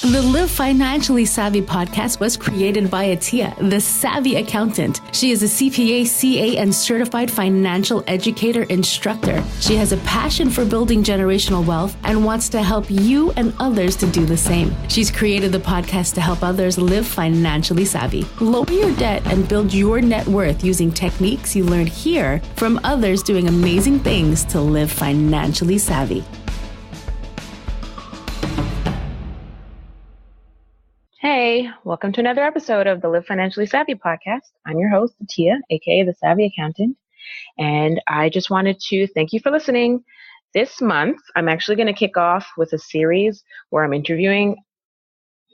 The Live Financially Savvy podcast was created by Atia, the savvy accountant. She is a CPA, CA, and certified financial educator instructor. She has a passion for building generational wealth and wants to help you and others to do the same. She's created the podcast to help others live financially savvy. Lower your debt and build your net worth using techniques you learned here from others doing amazing things to live financially savvy. Hey, welcome to another episode of the Live Financially Savvy podcast. I'm your host, Atia, aka the Savvy Accountant, and I just wanted to thank you for listening. This month, I'm actually going to kick off with a series where I'm interviewing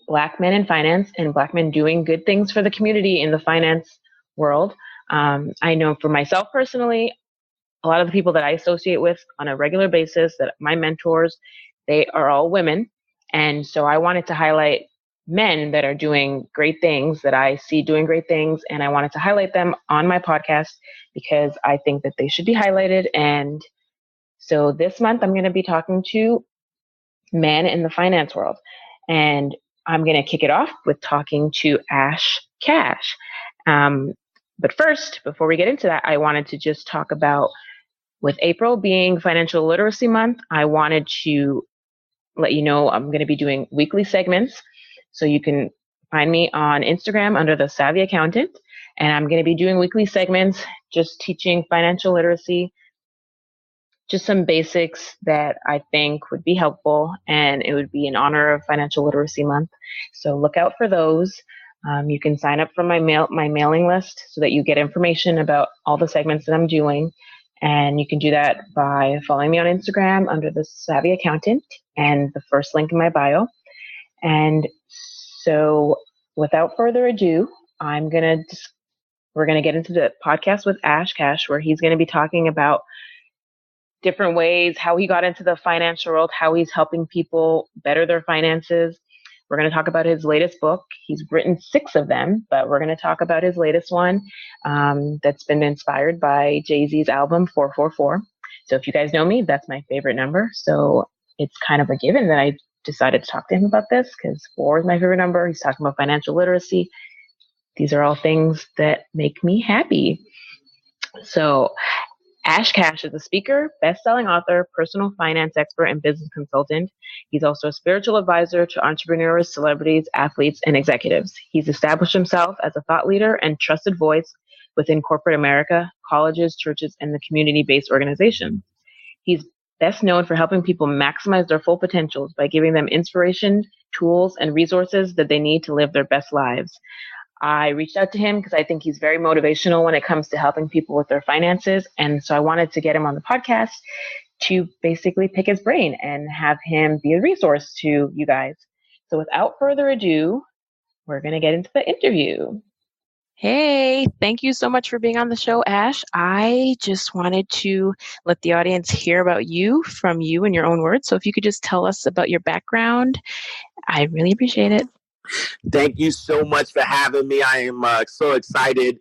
Black men in finance and Black men doing good things for the community in the finance world. I know for myself personally, a lot of the people that I associate with on a regular basis, that my mentors, they are all women, and so I wanted to highlight men that are doing great things, that I see doing great things, and I wanted to highlight them on my podcast because I think that they should be highlighted. And so this month I'm going to be talking to men in the finance world, and I'm going to kick it off with talking to Ash Cash. But first, before we get into that, I wanted to just talk about, with April being Financial Literacy Month, I wanted to let you know I'm going to be doing weekly segments. So you can find me on Instagram under the Savvy Accountant, and I'm going to be doing weekly segments, just teaching financial literacy, just some basics that I think would be helpful, and it would be in honor of Financial Literacy Month. So look out for those. You can sign up for my mailing list so that you get information about all the segments that I'm doing, and you can do that by following me on Instagram under the Savvy Accountant and the first link in my bio. And so without further ado, we're going to get into the podcast with Ash Cash, where he's going to be talking about different ways, how he got into the financial world, how he's helping people better their finances. We're going to talk about his latest book. He's written 6 of them, but we're going to talk about his latest one that's been inspired by Jay-Z's album 444. So if you guys know me, that's my favorite number. So it's kind of a given that I decided to talk to him about this because 4 is my favorite number. He's talking about financial literacy. These are all things that make me happy. So Ash Cash is a speaker, best-selling author, personal finance expert, and business consultant. He's also a spiritual advisor to entrepreneurs, celebrities, athletes, and executives. He's established himself as a thought leader and trusted voice within corporate America, colleges, churches, and the community-based organizations. He's best known for helping people maximize their full potentials by giving them inspiration, tools, and resources that they need to live their best lives. I reached out to him because I think he's very motivational when it comes to helping people with their finances. And so I wanted to get him on the podcast to basically pick his brain and have him be a resource to you guys. So without further ado, we're going to get into the interview. Hey, thank you so much for being on the show, Ash. I just wanted to let the audience hear about you from you in your own words. So if you could just tell us about your background, I really appreciate it. Thank you so much for having me. I am so excited.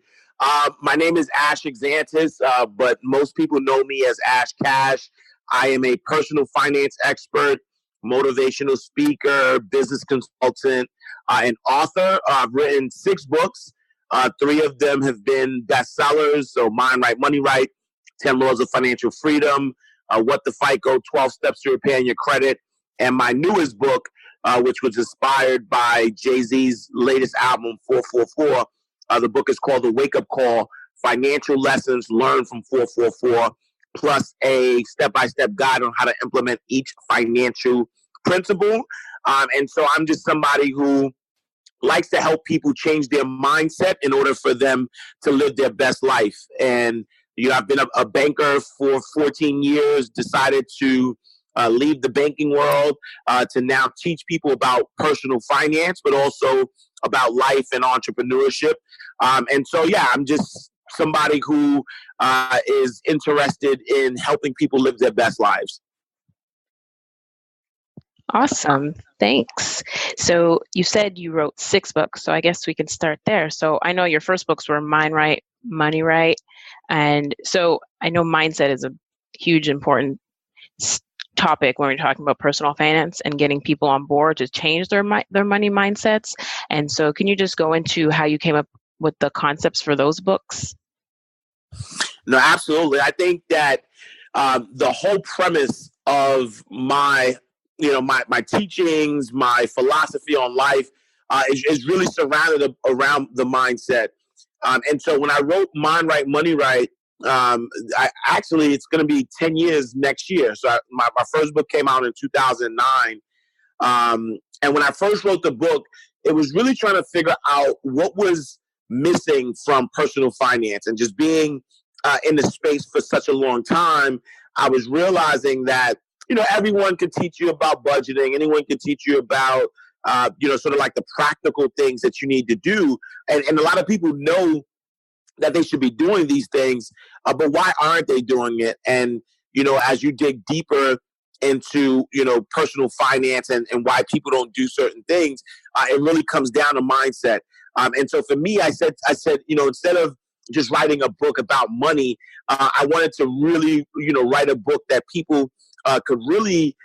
My name is Ash Exantus, but most people know me as Ash Cash. I am a personal finance expert, motivational speaker, business consultant, and author. I've written 6 books. 3 of them have been bestsellers. So Mind Right, Money Right, 10 Laws of Financial Freedom, What the Fight Go, 12 Steps to Repairing Your Credit. And my newest book, which was inspired by Jay-Z's latest album, 444. The book is called The Wake Up Call, Financial Lessons Learned from 444, plus a step-by-step guide on how to implement each financial principle. And so I'm just somebody who likes to help people change their mindset in order for them to live their best life. And, I've been a banker for 14 years, decided to leave the banking world to now teach people about personal finance, but also about life and entrepreneurship. And so, I'm just somebody who is interested in helping people live their best lives. Awesome. Thanks. So you said you wrote 6 books, so I guess we can start there. So I know your first books were Mind Right, Money Right. And so I know mindset is a huge important topic when we're talking about personal finance and getting people on board to change their money mindsets. And so can you just go into how you came up with the concepts for those books? No, absolutely. I think that the whole premise of my teachings, my philosophy on life is really surrounded around the mindset. And so when I wrote Mind Right, Money Right, it's going to be 10 years next year. So my first book came out in 2009. And when I first wrote the book, it was really trying to figure out what was missing from personal finance. And just being in the space for such a long time, I was realizing that, everyone could teach you about budgeting. Anyone could teach you about, sort of like the practical things that you need to do. And a lot of people know that they should be doing these things, but why aren't they doing it? And, as you dig deeper into, personal finance and why people don't do certain things, it really comes down to mindset. And so for me, I said, instead of just writing a book about money, I wanted to really, write a book that people could really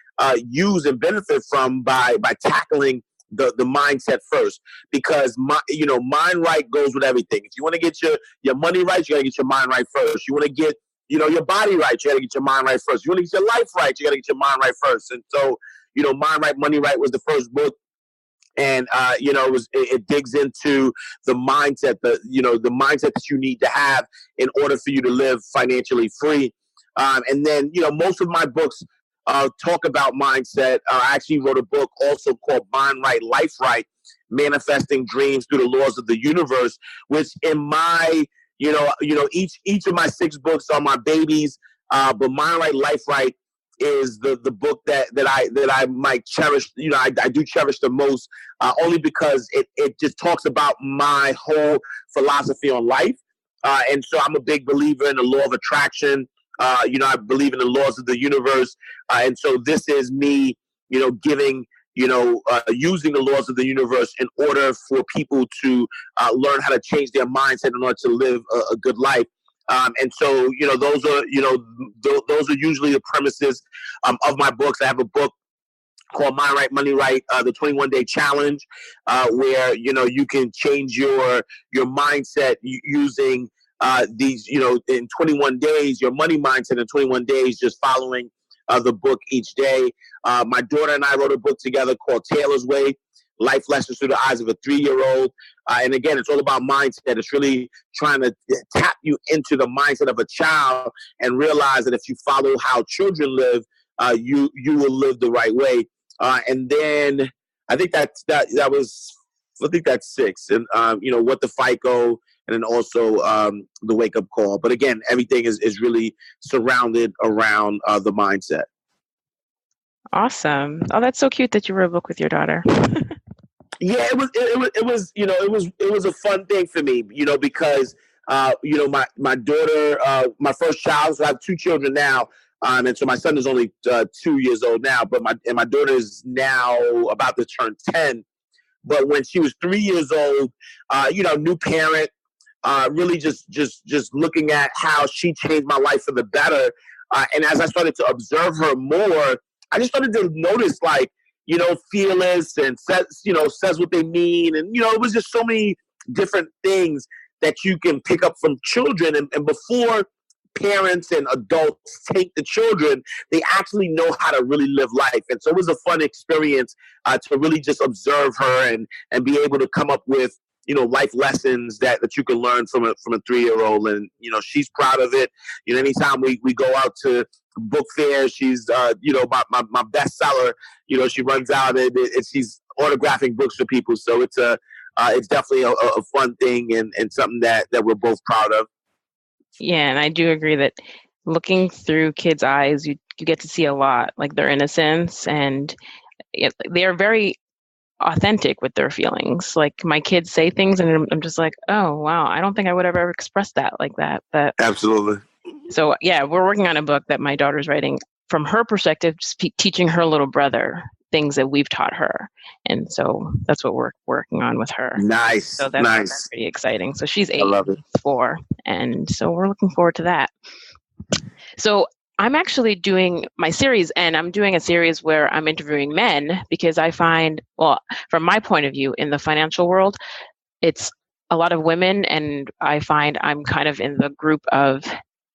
use and benefit from by tackling the mindset first, because mind right goes with everything. If you want to get your money right, you got to get your mind right first. You want to get your body right, you got to get your mind right first. You want to get your life right, you got to get your mind right first. And so, Mind Right, Money Right was the first book. And, it digs into the mindset, the mindset that you need to have in order for you to live financially free. And then, most of my books talk about mindset. I actually wrote a book also called Mind Right, Life Right, Manifesting Dreams Through the Laws of the Universe, which in my, each of my 6 books are my babies. But Mind Right, Life Right is the book that I might cherish. I do cherish the most, only because it just talks about my whole philosophy on life. And so I'm a big believer in the law of attraction. I believe in the laws of the universe. And so this is me, giving, using the laws of the universe in order for people to learn how to change their mindset in order to live a good life. And so, those are usually the premises of my books. I have a book called Mind Right, Money Right, the 21-Day Challenge, where, you can change your mindset using these, in 21 days, your money mindset in 21 days, just following the book each day. My daughter and I wrote a book together called Taylor's Way, Life Lessons Through the Eyes of a 3-year-old. And again, it's all about mindset. It's really trying to tap you into the mindset of a child and realize that if you follow how children live, you will live the right way. And then I think that was 6. And, What the FICO, and then also the Wake Up Call. But again, everything is really surrounded around the mindset. Awesome. Oh, that's so cute that you wrote a book with your daughter. Yeah, it was a fun thing for me, because my daughter, my first child. So I have 2 children now, and so my son is only 2 years old now, but my daughter is now about to turn 10. But when she was 3 years old, new parent, really just looking at how she changed my life for the better, and as I started to observe her more, I just started to notice, like, fearless and says what they mean. And, it was just so many different things that you can pick up from children. And before parents and adults take the children, they actually know how to really live life. And so it was a fun experience to really just observe her and be able to come up with, life lessons that you can learn from a 3-year-old. And, she's proud of it. Anytime we go out to book fair, she's my best seller. She runs out and she's autographing books for people. So it's definitely a fun thing and something that we're both proud of. Yeah, and I do agree that looking through kids' eyes, you get to see a lot, like their innocence, and they are very authentic with their feelings. Like, my kids say things and I'm just like, oh wow, I don't think I would have ever expressed that like that. But absolutely. So yeah, we're working on a book that my daughter's writing from her perspective, just teaching her little brother things that we've taught her. And so that's what we're working on with her. Nice. So that's pretty exciting. So she's 8, 4. And so we're looking forward to that. So I'm actually doing my series, and I'm doing a series where I'm interviewing men because I find, well, from my point of view in the financial world, it's a lot of women, and I find I'm kind of in the group of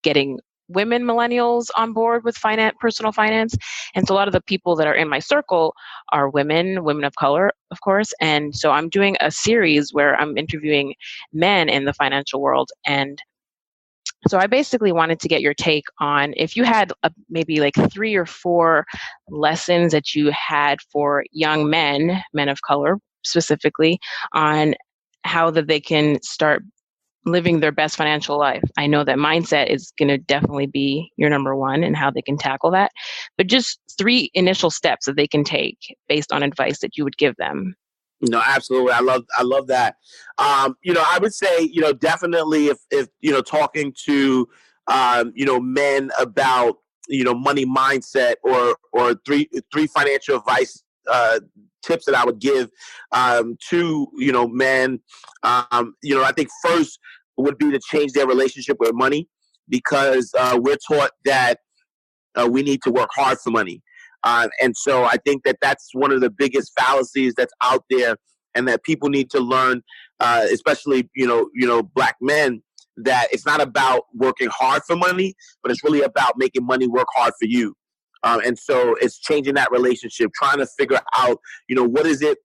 getting women millennials on board with personal finance. And so a lot of the people that are in my circle are women of color, of course. And so I'm doing a series where I'm interviewing men in the financial world. And so I basically wanted to get your take on if you had maybe like 3 or 4 lessons that you had for young men of color specifically, on how that they can start living their best financial life. I know that mindset is going to definitely be your number one and how they can tackle that, but just 3 initial steps that they can take based on advice that you would give them. No, absolutely. I love that. I would say, definitely if talking to, men about, money mindset or three financial advice, tips that I would give, to, men, I think first would be to change their relationship with money because, we're taught that, we need to work hard for money. And so I think that that's one of the biggest fallacies that's out there, and that people need to learn, especially black men, that it's not about working hard for money, but it's really about making money work hard for you. And so it's changing that relationship, trying to figure out, what is it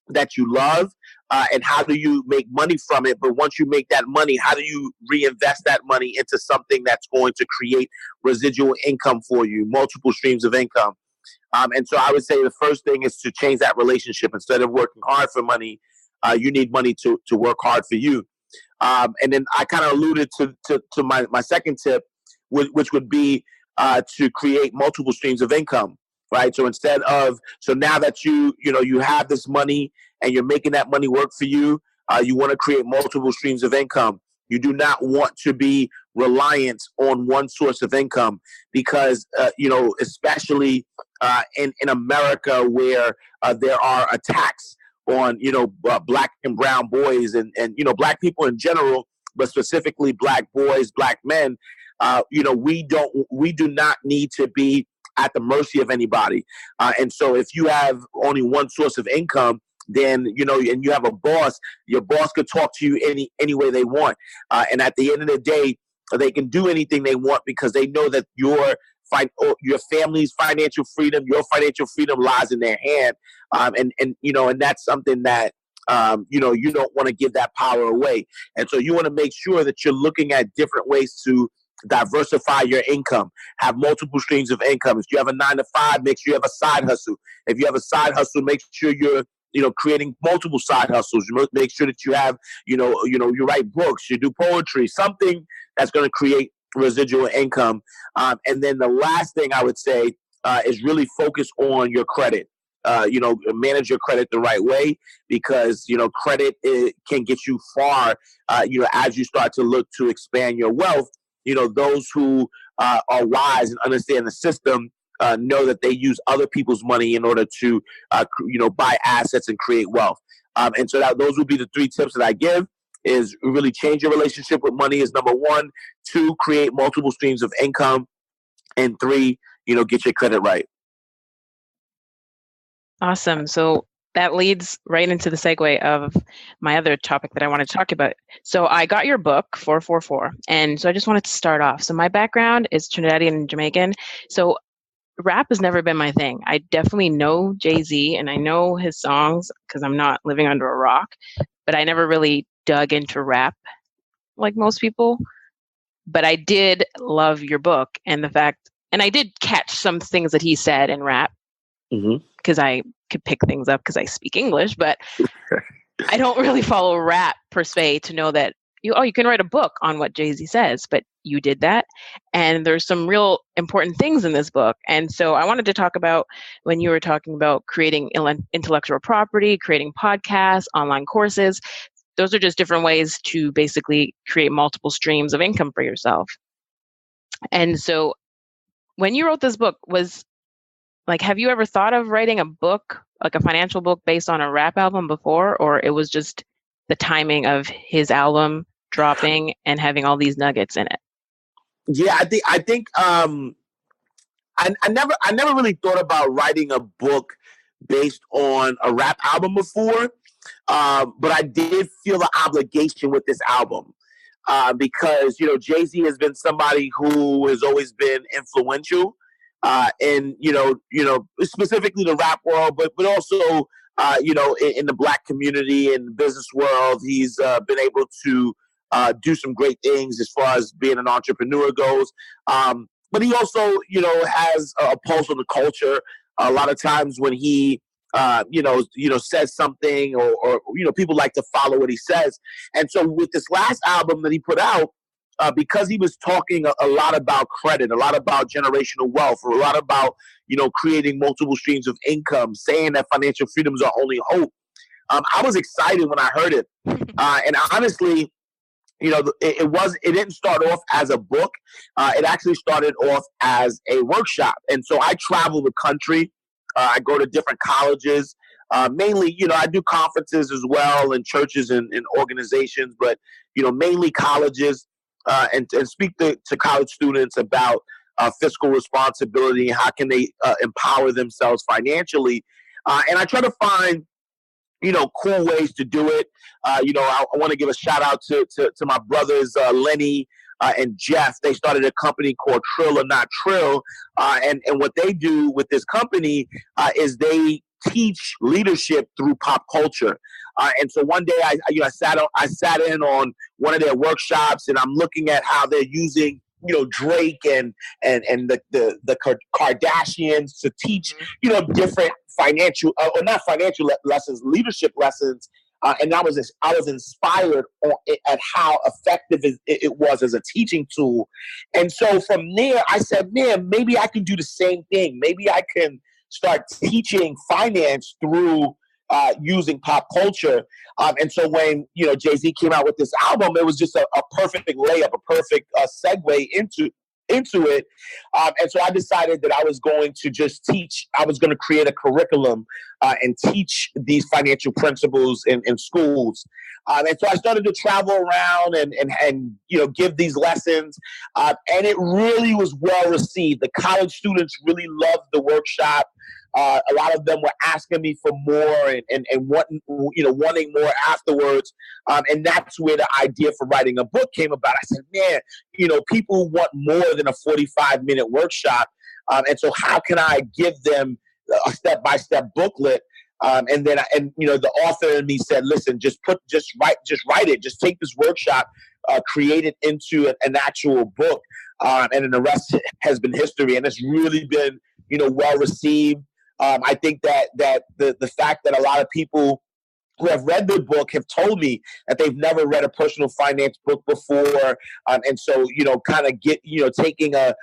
that you love, and how do you make money from it? But once you make that money, how do you reinvest that money into something that's going to create residual income for you, multiple streams of income? And so I would say the first thing is to change that relationship. Instead of working hard for money, you need money to work hard for you. And then I kind of alluded to my second tip, which would be, to create multiple streams of income, right? So now that you have this money and you're making that money work for you, you want to create multiple streams of income. You do not want to be reliant on one source of income because, especially, in America where, there are attacks on, black and brown boys and black people in general, but specifically black boys, black men. We do not need to be at the mercy of anybody. And so if you have only one source of income, then, and you have a boss, your boss could talk to you any way they want. And at the end of the day, they can do anything they want because they know that your family's financial freedom, your financial freedom lies in their hand. And that's something that, you don't want to give that power away. And so you want to make sure that you're looking at different ways to diversify your income, have multiple streams of income. If you have a 9 to 5, make sure you have a side hustle. If you have a side hustle, make sure you're creating multiple side hustles. You make sure that you have, you write books, you do poetry, something that's going to create residual income. And then the last thing I would say, is really focus on your credit. Manage your credit the right way because, credit can get you far, as you start to look to expand your wealth. Those who are wise and understand the system know that they use other people's money in order to, buy assets and create wealth. And so those would be the 3 tips that I give: is really change your relationship with money is number 1, 2, create multiple streams of income, and 3, get your credit right. Awesome. So that leads right into the segue of my other topic that I want to talk about. So I got your book, 444. And so I just wanted to start off. So my background is Trinidadian and Jamaican. So rap has never been my thing. I definitely know Jay-Z and I know his songs because I'm not living under a rock, but I never really dug into rap like most people. But I did love your book and the fact, and I did catch some things that he said in rap because I could pick things up because I speak English, but I don't really follow rap per se to know that you can write a book on what Jay-Z says, but you did that. And there's some real important things in this book. And so I wanted to talk about when you were talking about creating intellectual property, creating podcasts, online courses. Those are just different ways to basically create multiple streams of income for yourself. And so when you wrote this book, have you ever thought of writing a book, like a financial book based on a rap album before, or it was just the timing of his album dropping and having all these nuggets in it? Yeah, I think I never really thought about writing a book based on a rap album before, but I did feel the obligation with this album because Jay-Z has been somebody who has always been influential in specifically the rap world, but also in the Black community and the business world. He's been able to do some great things as far as being an entrepreneur goes. But he also, has a pulse on the culture. A lot of times when he, says something or people like to follow what he says. And so with this last album that he put out, because he was talking a lot about credit, a lot about generational wealth, or a lot about, creating multiple streams of income, saying that financial freedom is our only hope. I was excited when I heard it. And honestly, it didn't start off as a book. It actually started off as a workshop. And so I travel the country. I go to different colleges. Mainly, I do conferences as well and churches and organizations, but, mainly colleges and speak to college students about fiscal responsibility and how can they empower themselves financially. And I try to find cool ways to do it. I want to give a shout out to my brothers, Lenny and Jeff. They started a company called Trill or Not Trill. And what they do with this company is they teach leadership through pop culture. And so one day I sat in on one of their workshops and I'm looking at how they're using Drake and the Kardashians to teach different financial or not financial lessons, leadership lessons, and I was inspired at how effective it was as a teaching tool. And so from there, I said, man, maybe I can do the same thing. Maybe I can start teaching finance through using pop culture. And so when Jay-Z came out with this album, it was just a perfect layup, a perfect segue into it. And so I decided that I was going to just teach. I was going to create a curriculum and teach these financial principles in schools. And so I started to travel around and give these lessons. And it really was well received. The college students really loved the workshop. A lot of them were asking me for more and wanting more afterwards. And that's where the idea for writing a book came about. I said, man, people want more than a 45-minute workshop. And so how can I give them a step-by-step booklet? And the author in me said, listen, just write it. Just take this workshop, create it into an actual book. And then the rest has been history. And it's really been, well received. I think that the fact that a lot of people who have read the book have told me that they've never read a personal finance book before. And so, kind of taking a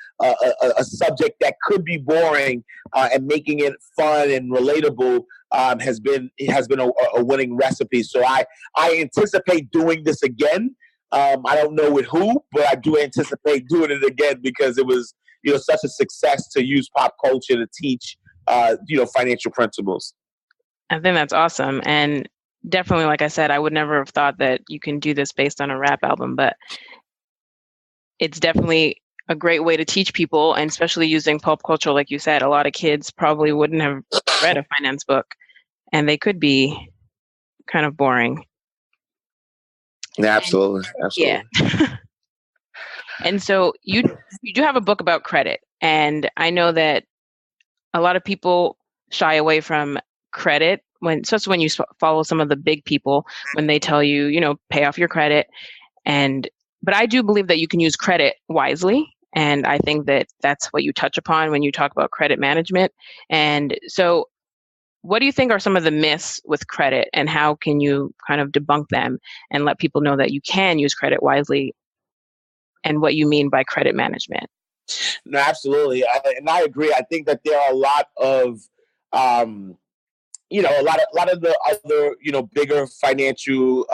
subject that could be boring and making it fun and relatable has been a winning recipe. So I anticipate doing this again. I don't know with who, but I do anticipate doing it again because it was, such a success to use pop culture to teach financial principles. I think that's awesome. And definitely, like I said, I would never have thought that you can do this based on a rap album, but it's definitely a great way to teach people, and especially using pop culture, like you said. A lot of kids probably wouldn't have read a finance book, and they could be kind of boring. Absolutely. Yeah. And so you do have a book about credit, and I know that a lot of people shy away from credit especially when you follow some of the big people when they tell you, pay off your credit. But I do believe that you can use credit wisely. And I think that that's what you touch upon when you talk about credit management. And so what do you think are some of the myths with credit, and how can you kind of debunk them and let people know that you can use credit wisely and what you mean by credit management? No, absolutely. And I agree. I think that there are a lot of, a lot of the other, bigger financial,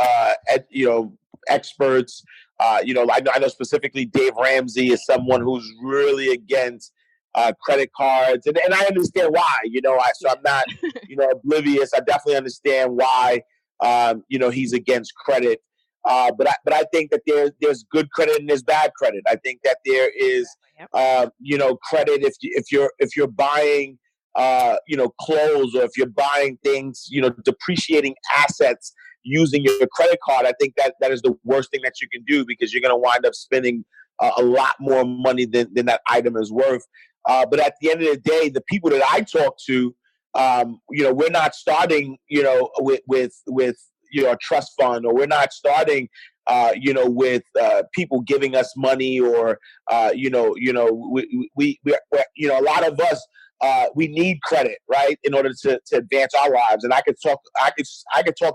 experts. I know specifically Dave Ramsey is someone who's really against credit cards, and I understand why. So I'm not, oblivious. I definitely understand why, he's against credit. But I think that there's good credit and there's bad credit. I think that there is Credit if you're buying clothes, or if you're buying things, depreciating assets using your credit card. I think that is the worst thing that you can do, because you're going to wind up spending a lot more money than that item is worth. But at the end of the day, the people that I talk to, we're not starting, with a trust fund, or we're not starting, with people giving us money, or we a lot of us. We need credit, right, in order to advance our lives. And I could talk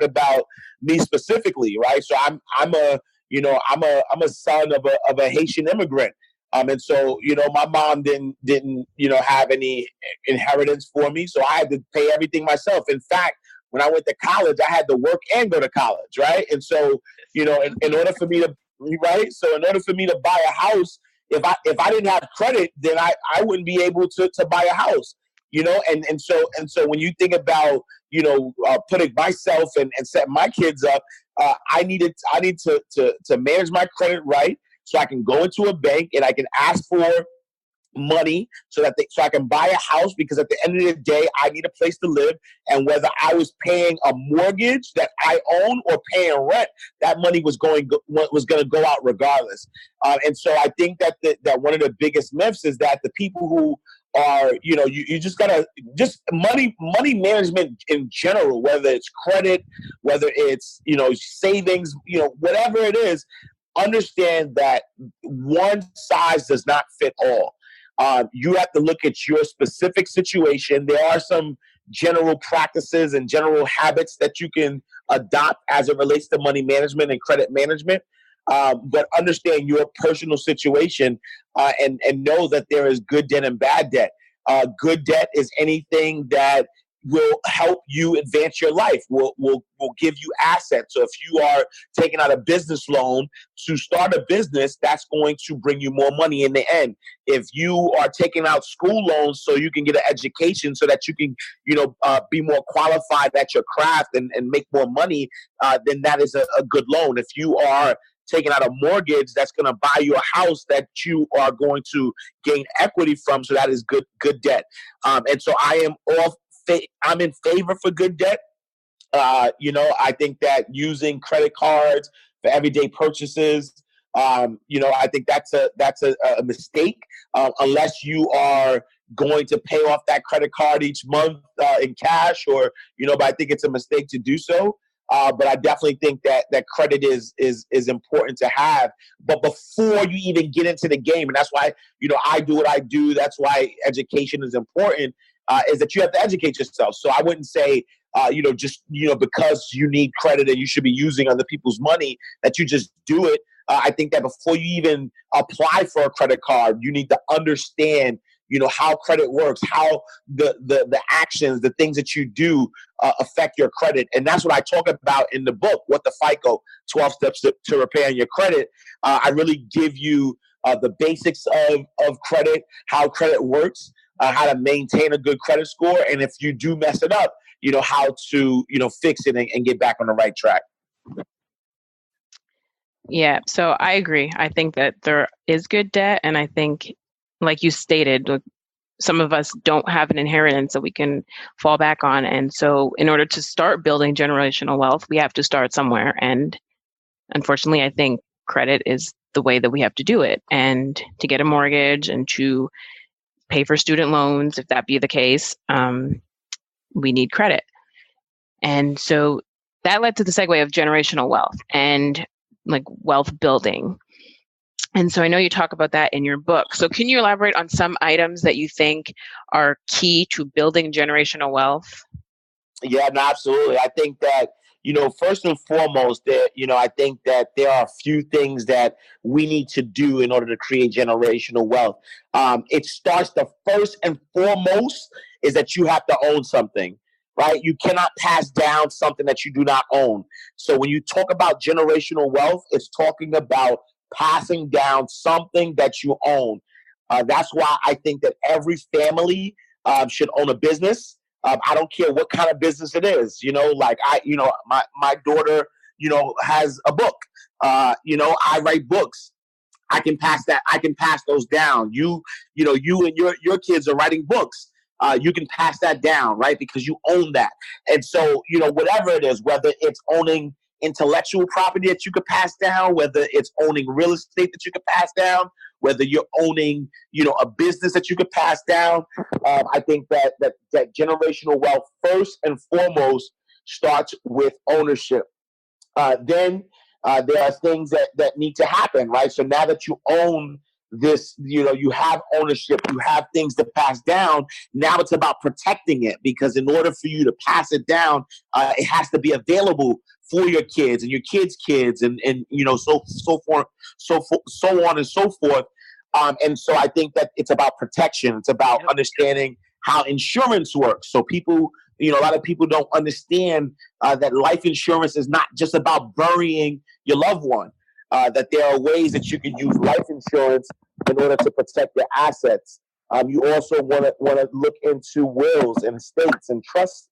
about me specifically, right? So I'm a son of a Haitian immigrant. And so, my mom didn't have any inheritance for me, so I had to pay everything myself. In fact, when I went to college, I had to work and go to college, right? And so, in order for me to buy a house, if I didn't have credit, then I wouldn't be able to buy a house, and so when you think about, putting myself and setting my kids up, I need to manage my credit right, so I can go into a bank and I can ask for money so I can buy a house, because at the end of the day, I need a place to live. And whether I was paying a mortgage that I own or paying rent, that money was going to go out regardless. And so I think that one of the biggest myths is that the people who are, you just gotta money management in general, whether it's credit, whether it's, savings, whatever it is, understand that one size does not fit all. You have to look at your specific situation. There are some general practices and general habits that you can adopt as it relates to money management and credit management. But understand your personal situation, and know that there is good debt and bad debt. Good debt is anything that will help you advance your life, will give you assets. So if you are taking out a business loan to start a business, that's going to bring you more money in the end. If you are taking out school loans so you can get an education so that you can, be more qualified at your craft and make more money, then that is a good loan. If you are taking out a mortgage that's going to buy you a house that you are going to gain equity from, so that is good debt. And so I'm in favor for good debt. I think that using credit cards for everyday purchases, I think that's a mistake, unless you are going to pay off that credit card each month in cash, or but I think it's a mistake to do so. But I definitely think that credit is important to have. But before you even get into the game, and that's why I do what I do. That's why education is important. Is that you have to educate yourself. So I wouldn't say, because you need credit and you should be using other people's money, that you just do it. I think that before you even apply for a credit card, you need to understand, how credit works, how the actions, the things that you do affect your credit. And that's what I talk about in the book, What the FICO, 12 Steps to Repairing Your Credit. I really give you the basics of credit, how credit works, how to maintain a good credit score, and if you do mess it up, how to fix it and get back on the right track. Yeah, so I agree. I think that there is good debt, and I think, like you stated, some of us don't have an inheritance that we can fall back on, and so in order to start building generational wealth, we have to start somewhere. And unfortunately, I think credit is the way that we have to do it, and to get a mortgage and to pay for student loans, if that be the case, we need credit. And so that led to the segue of generational wealth and like wealth building. And so I know you talk about that in your book. So can you elaborate on some items that you think are key to building generational wealth? Yeah, no, absolutely. I think that, first and foremost, I think that there are a few things that we need to do in order to create generational wealth. It starts, the first and foremost is that you have to own something, right? You cannot pass down something that you do not own. So when you talk about generational wealth, it's talking about passing down something that you own. That's why I think that every family should own a business. I don't care what kind of business it is. My daughter, has a book. I write books. I can pass those down. You and your kids are writing books. You can pass that down, right? Because you own that. And so, whatever it is, whether it's owning intellectual property that you could pass down, whether it's owning real estate that you could pass down, whether you're owning, a business that you could pass down. I think that generational wealth first and foremost starts with ownership. Then there are things that need to happen, right? So now that you own this, you have ownership, you have things to pass down. Now it's about protecting it, because in order for you to pass it down, it has to be available for your kids and your kids' kids, and so forth, so on and so forth. And so I think that it's about protection. It's about understanding how insurance works. So people, a lot of people don't understand that life insurance is not just about burying your loved one. That there are ways that you can use life insurance in order to protect your assets. You also want to look into wills and estates and trust,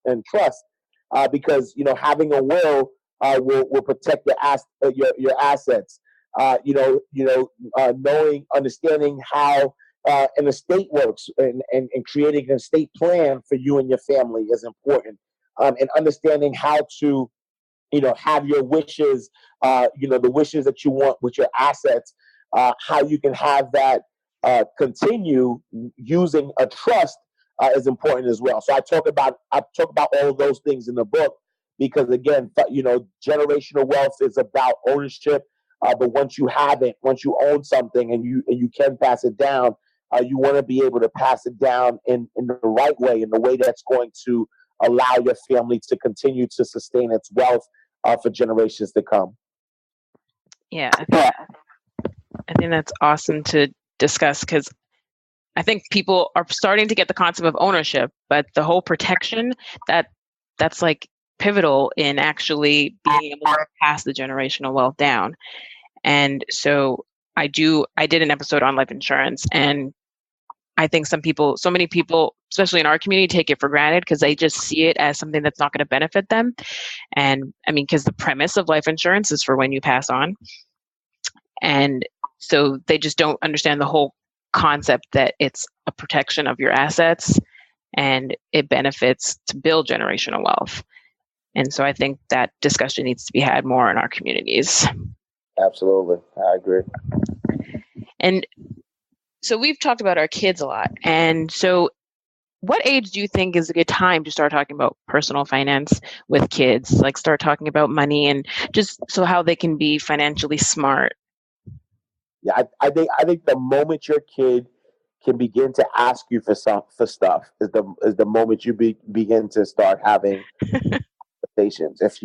because having a will will protect your assets. Understanding how an estate works, and creating an estate plan for you and your family is important. And understanding how to have your wishes, the wishes that you want with your assets, how you can have that continue using a trust is important as well. So I talk about all of those things in the book, because again, generational wealth is about ownership. But once you own something and you can pass it down, you want to be able to pass it down in the right way, in the way that's going to allow your family to continue to sustain its wealth for generations to come. Yeah, I think that's awesome to discuss, because I think people are starting to get the concept of ownership, but the whole protection, that's like pivotal in actually being able to pass the generational wealth down. And so I did an episode on life insurance, and I think so many people, especially in our community, take it for granted because they just see it as something that's not going to benefit them. And I mean, because the premise of life insurance is for when you pass on. And so they just don't understand the whole concept that it's a protection of your assets and it benefits to build generational wealth. And so I think that discussion needs to be had more in our communities. Absolutely. I agree. And so we've talked about our kids a lot. And so what age do you think is a good time to start talking about personal finance with kids? Like start talking about money and just so how they can be financially smart? Yeah, I think the moment your kid can begin to ask you for stuff is the moment you begin to start having conversations. If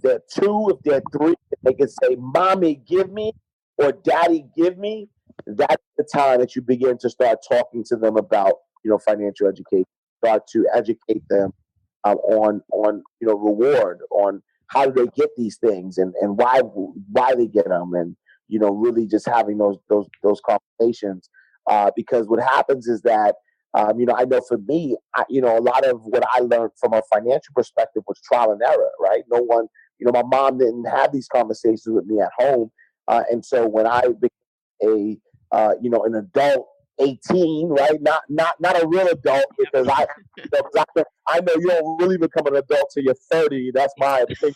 they're 2, if they're 3, they can say, "Mommy, give me," or "Daddy, give me." That's the time that you begin to start talking to them about financial education. Start to educate them on reward, on how do they get these things, and why they get them, and really just having those conversations, because what happens is that I know for me, a lot of what I learned from a financial perspective was trial and error, right? No one, my mom didn't have these conversations with me at home, and so when I became an adult, 18, right? Not a real adult, because I know you don't really become an adult till you're 30. That's my opinion.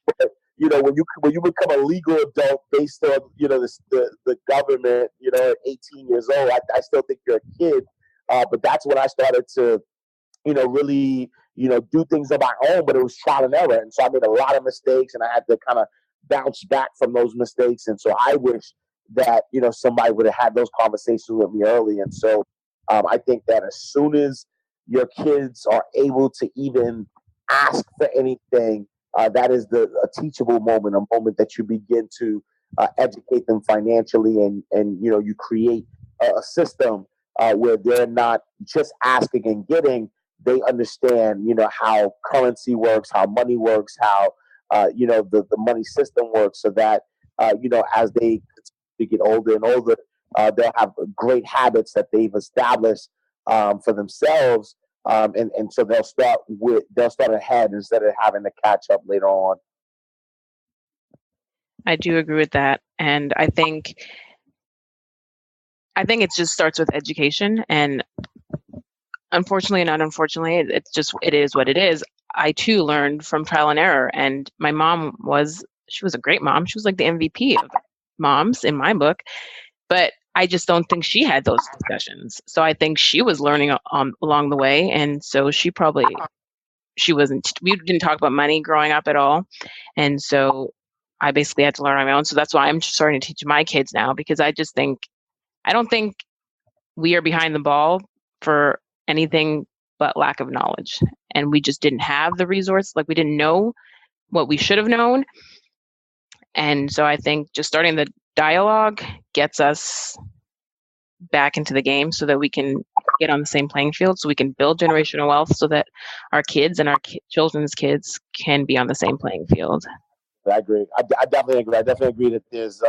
But, when you become a legal adult based on the government, at 18 years old, I still think you're a kid. But that's when I started to really do things on my own. But it was trial and error, and so I made a lot of mistakes, and I had to kind of bounce back from those mistakes. And so I wish that somebody would have had those conversations with me early. And so I think that as soon as your kids are able to even ask for anything, that is a teachable moment, a moment that you begin to educate them financially, and you create a system where they're not just asking and getting. They understand how currency works, how money works, how the money system works, so that as they get older and older, they'll have great habits that they've established for themselves, and so they'll start ahead instead of having to catch up later on. I do agree with that. And I think it just starts with education, and unfortunately and not unfortunately, it is what it is. I too learned from trial and error, and my mom she was a great mom. She was like the MVP of moms in my book, but I just don't think she had those discussions. So I think she was learning along the way, and so we didn't talk about money growing up at all, and so I basically had to learn on my own. So that's why I'm starting to teach my kids now, because I don't think we are behind the ball for anything but lack of knowledge. And we just didn't have the resource. Like, we didn't know what we should have known. And so I think just starting the dialogue gets us back into the game so that we can get on the same playing field, so we can build generational wealth, so that our kids and our children's kids can be on the same playing field. I agree. I definitely agree. I definitely agree that there's,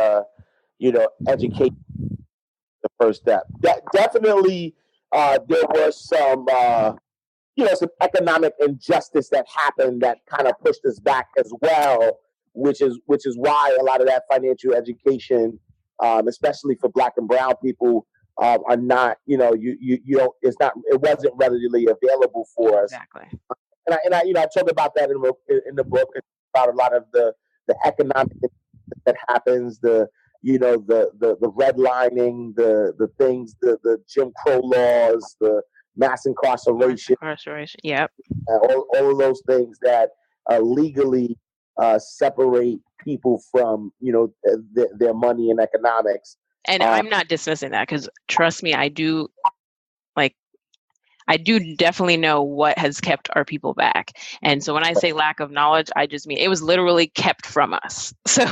education the first step. Definitely, there was some, some economic injustice that happened that kind of pushed us back as well, which is why a lot of that financial education, especially for Black and brown people, are not, it wasn't readily available for us. Exactly. And I talk about that in the book, about a lot of the economic that happens, the redlining, the things, the Jim Crow laws, the mass incarceration. Yep. All of those things that legally separate people from, their money and economics. And I'm not dismissing that, because trust me, I do definitely know what has kept our people back. And so when I say lack of knowledge, I just mean it was literally kept from us. So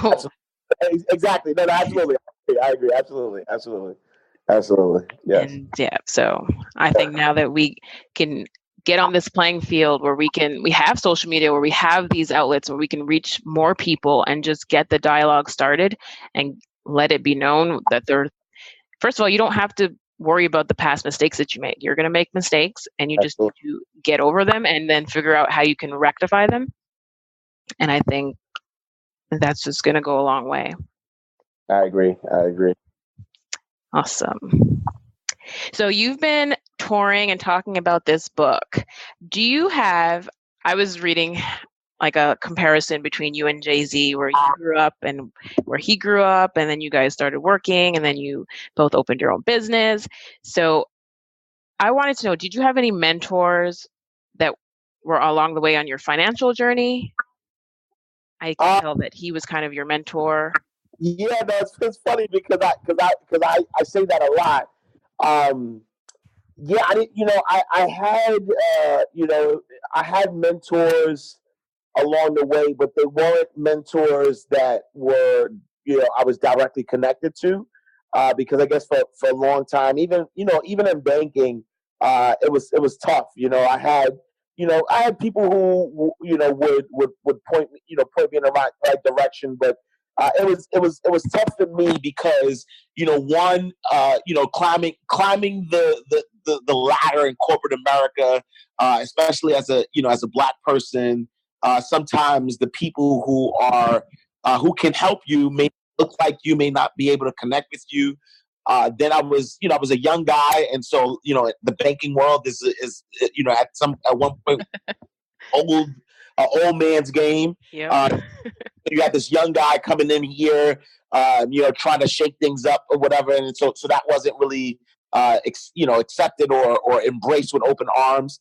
exactly. No, absolutely. I agree. Absolutely. Yes. And so I think now that we can get on this playing field where we have social media, where we have these outlets where we can reach more people and just get the dialogue started and let it be known that first of all, you don't have to worry about the past mistakes that you made. You're going to make mistakes, and you just need to get over them and then figure out how you can rectify them. And I think that's just going to go a long way. I agree. Awesome. So you've been touring and talking about this book. I was reading like a comparison between you and Jay-Z, where you grew up and where he grew up, and then you guys started working, and then you both opened your own business. So I wanted to know, did you have any mentors that were along the way on your financial journey? I can tell that he was kind of your mentor. Yeah, no, it's funny because I say that a lot. Yeah, I had mentors along the way, but they weren't mentors that were, I was directly connected to, because I guess for a long time, even in banking, it was tough. I had people who would point me in the right direction, but it was tough for me because climbing the ladder in corporate America, especially as a Black person. Sometimes the people who can help you may look like you, may not be able to connect with you. Then I was a young guy, and so the banking world is at one point old man's game. Yep. You had this young guy coming in here, trying to shake things up or whatever, and so that wasn't really accepted or embraced with open arms.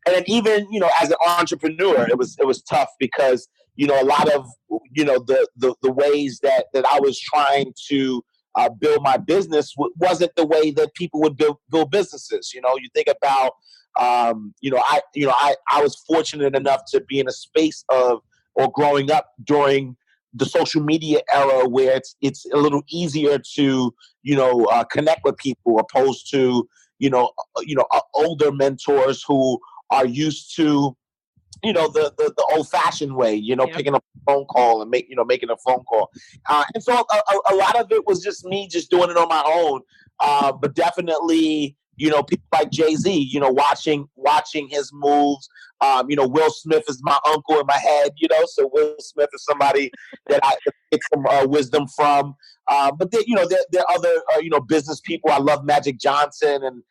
And then even, as an entrepreneur, it was tough because, a lot of, the ways that I was trying to build my business wasn't the way that people would build businesses. You think about, I was fortunate enough to be in a space or growing up during the social media era where it's a little easier to, connect with people opposed to, older mentors who are used to, the old fashioned way, Yep. picking up a phone call and making a phone call. And so a lot of it was just me just doing it on my own. But definitely, people like Jay-Z, watching his moves. Will Smith is my uncle in my head, so Will Smith is somebody that I get some wisdom from. But there are other, business people. I love Magic Johnson and,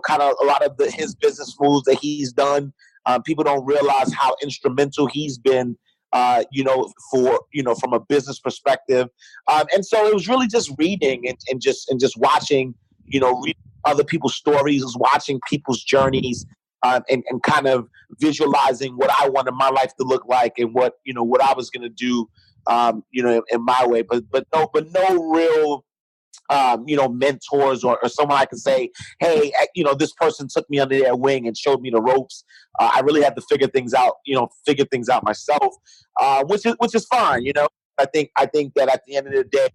kind of a lot of his business moves that he's done. People don't realize how instrumental he's been, from a business perspective. And so it was really just reading and just watching, reading other people's stories, watching people's journeys, and kind of visualizing what I wanted my life to look like and what I was going to do, in my way. But no real, mentors or someone I can say, hey, this person took me under their wing and showed me the ropes. I really had to figure things out myself, which is fine. I think that at the end of the day,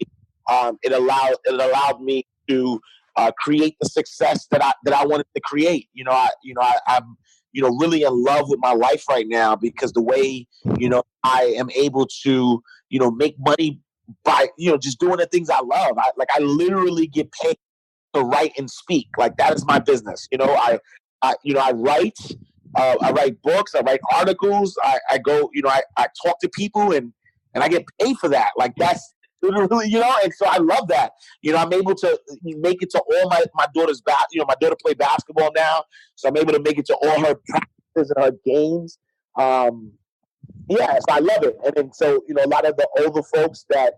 it allowed me to create the success that I wanted to create. I'm really in love with my life right now because the way I am able to make money by just doing the things I love. I literally get paid to write and speak. Like that is my business. I write. I write books. I write articles. I go. I talk to people and I get paid for that. Like that's literally, and so I love that. I'm able to make it to all my daughter's my daughter play basketball now, so I'm able to make it to all her practices and her games. Yeah, so I love it. And then so, a lot of the older folks that,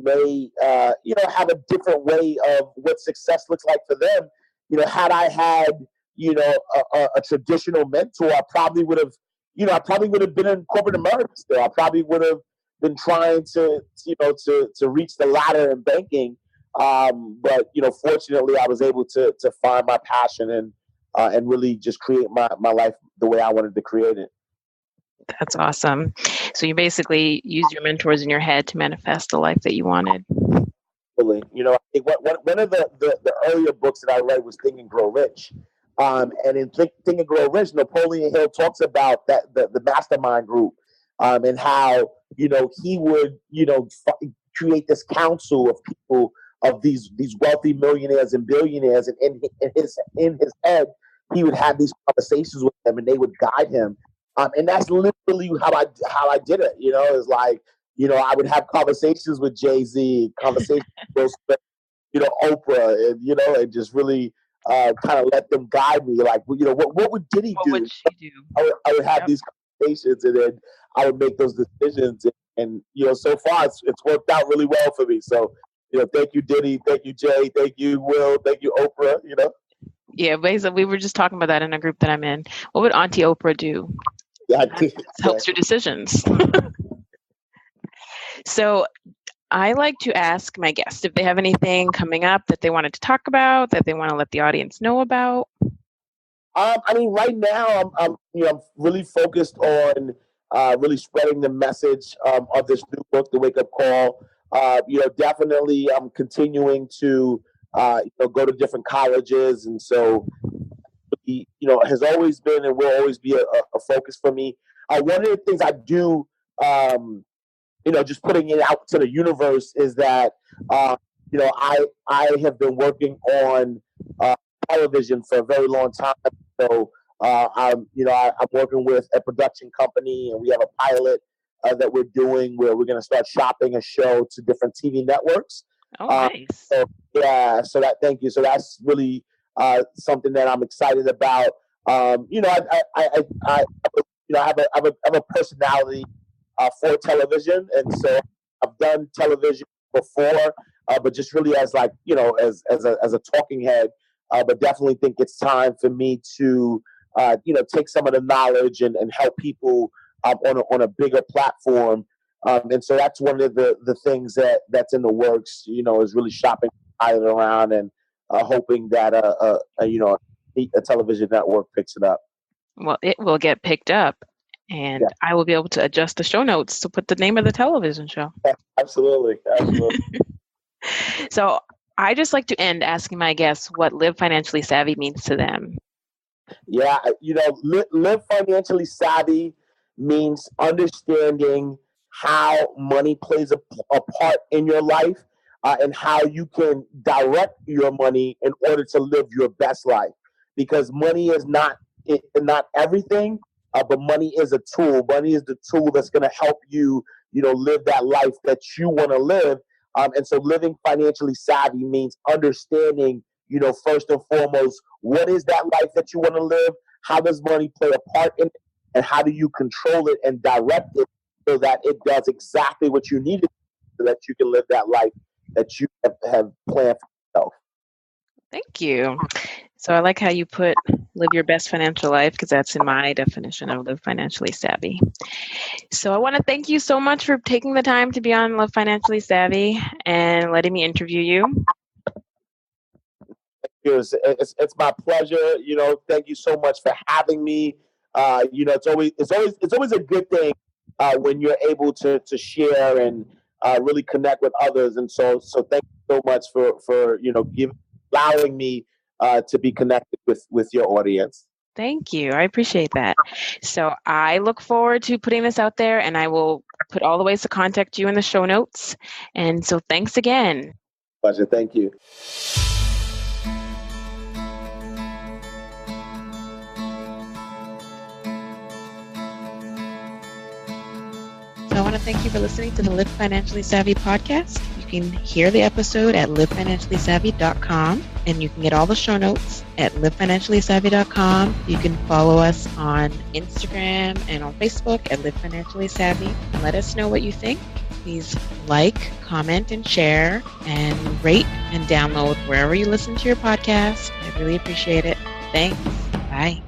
may, have a different way of what success looks like for them, had I had, a traditional mentor, I probably would have been in corporate America still. I probably would have been trying to reach the ladder in banking. But, fortunately I was able to find my passion and really just create my life the way I wanted to create it. That's awesome. So you basically use your mentors in your head to manifest the life that you wanted. Really, I think one of the earlier books that I read was Think and Grow Rich. And in Think and Grow Rich, Napoleon Hill talks about that the mastermind group, and how he would create this council of people, of these wealthy millionaires and billionaires, and in his head he would have these conversations with them, and they would guide him. And that's literally how I did it. It's like, I would have conversations with Jay-Z, conversations with Oprah, and, and just really kind of let them guide me. Like, what would Diddy do? What would she do? I would have these conversations, and then I would make those decisions. And so far it's worked out really well for me. So, thank you, Diddy. Thank you, Jay. Thank you, Will. Thank you, Oprah. Yeah, basically, we were just talking about that in a group that I'm in. What would Auntie Oprah do? Helps your decisions. So I like to ask my guests if they have anything coming up that they wanted to talk about, that they want to let the audience know about. Right now I'm really focused on really spreading the message of this new book, The Wake Up Call. Definitely I'm continuing to go to different colleges, and so has always been and will always be a focus for me. One of the things I do, just putting it out to the universe, is that I have been working on television for a very long time. So I'm working with a production company, and we have a pilot that we're doing where we're going to start shopping a show to different TV networks. Oh, nice. Thank you. So that's really something that I'm excited about. I have a personality for television, and so I've done television before, but just really as as a talking head. But definitely think it's time for me to take some of the knowledge and help people on a bigger platform. And so that's one of the things that's in the works. Is really shopping around and hoping that a television network picks it up. Well, it will get picked up, and I will be able to adjust the show notes to put the name of the television show. Absolutely. So I just like to end asking my guests what Live Financially Savvy means to them. Yeah, live financially savvy means understanding how money plays a part in your life, and how you can direct your money in order to live your best life. Because money is not everything, but money is a tool. Money is the tool that's going to help you, live that life that you want to live. And so living financially savvy means understanding, first and foremost, what is that life that you want to live? How does money play a part in it? And how do you control it and direct it so that it does exactly what you need it so that you can live that life that you have planned for yourself? Thank you. So I like how you put live your best financial life, because that's in my definition of live financially savvy. So I want to thank you so much for taking the time to be on Live Financially Savvy and letting me interview you. It's my pleasure. Thank you so much for having me. It's always a good thing when you're able to share and really connect with others. And so thank you so much for allowing me to be connected with your audience. Thank you. I appreciate that. So I look forward to putting this out there, and I will put all the ways to contact you in the show notes. And so thanks again. Pleasure. Thank you. So I want to thank you for listening to the Live Financially Savvy podcast. You can hear the episode at livefinanciallysavvy.com, and you can get all the show notes at livefinanciallysavvy.com. You can follow us on Instagram and on Facebook at Live Financially Savvy, and let us know what you think. Please like, comment, and share, and rate and download wherever you listen to your podcast. I really appreciate it. Thanks. Bye.